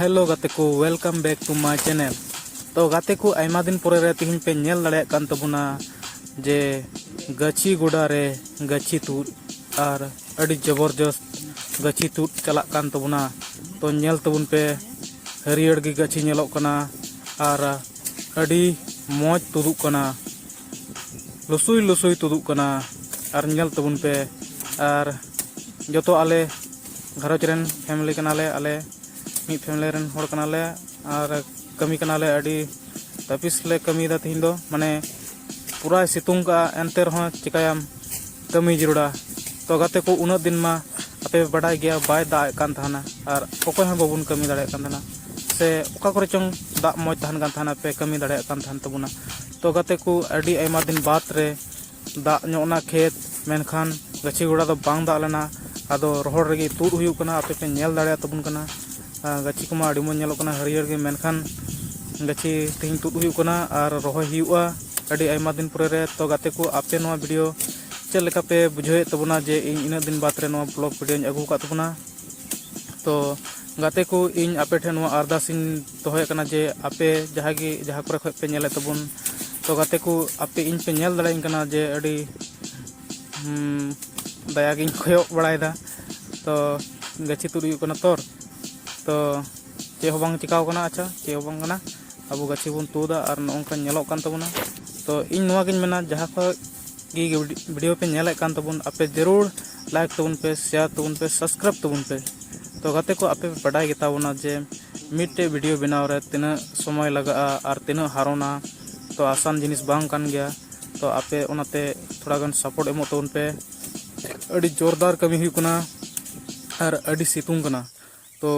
Hello गाते को welcome back to my channel. तो गाते को आयमा दिन पोरे रे तिहिन पे नेल दाड़े कान तबुना जे गची गोडा रे गची तुद आर अड़ी जबरदस्त गची तुद चला कान तबुना। तो नेल तबुन पे हरियर गी गची नेलोक कना आर अड़ी मौज तुदुक कना, लुसुई लुसुई तुदुक कना आर नेल तबुन पे। आर जतो आले घरज रेन फैमिली कनाले आले मी फैमिली रेन होड़ कनाले आर कमी कनाले अड़ी तपिस ले कमी दा तिहिन दो माने पूरा सितुंग का एनते रहो चिकायाम कमी जरूड़ा। तो गाते को उन दिन मा आपे बड़ा गया बाय दा कान थाना आर ओको हम बाबुन कमी दाड़े कान थाना से ओका करे चंग दा मौज थान कान थाना पे कमी दाड़े कान थान तबुना। तो गाते को अड़ी आयमा दिन बात रे दा ᱧᱚᱜ खेत मेनखान गची गोड़ा दो बांग दा लेना आदो रोहड़ रेगी तुद हुयु कना आपे पे नेल दाड़े तबुन कना। गची को मा अड़ी मो नेलो कना हरियर गे मेनखान गची तिहिन तुद हुयु कना आर रोहय हुयुआ अड़ी आयमा दिन पुरे रे। तो गाते को आपे नोआ वीडियो चेक लेका पे बुझावे तबुना जे इन इन दिन बात रे नोआ ब्लॉग वीडियो अगु का तबुना। तो गाते को इन आपे ठे नोआ अरदासिन दोहय कना जे आपे जहां करे खय पे नेले तबुन। तो गाते को आपे इन पे नेल दाड़े कना जे अड़ी दया गिन खयक बड़ायदा। तो गची तुद हुयु कना तोर तो चे हो बांग चिकाव कना। अच्छा चे हो बांग कना अब गची बन तुदा और नोंका नेलोक कान तबुना। तो इन नोआ गिन मेना जहां गी वीडियो पे नेले कान तबुन आपे जरूर लाइक तबुन पे, शेयर तबुन पे, सब्सक्राइब तबुन पे। तो गाते को आपे बड़ाय गेताबुना जे मिटे वीडियो बनाव रे तिना समय लगा और तिना हारोना। तो आसान जिनिस बांग कान गया। तो आपे ओनाते थोड़ा गन सपोर्ट एमो तबुन पे। अड़ी जोरदार कमी हुयु कना और अड़ी सितुंग कना। तो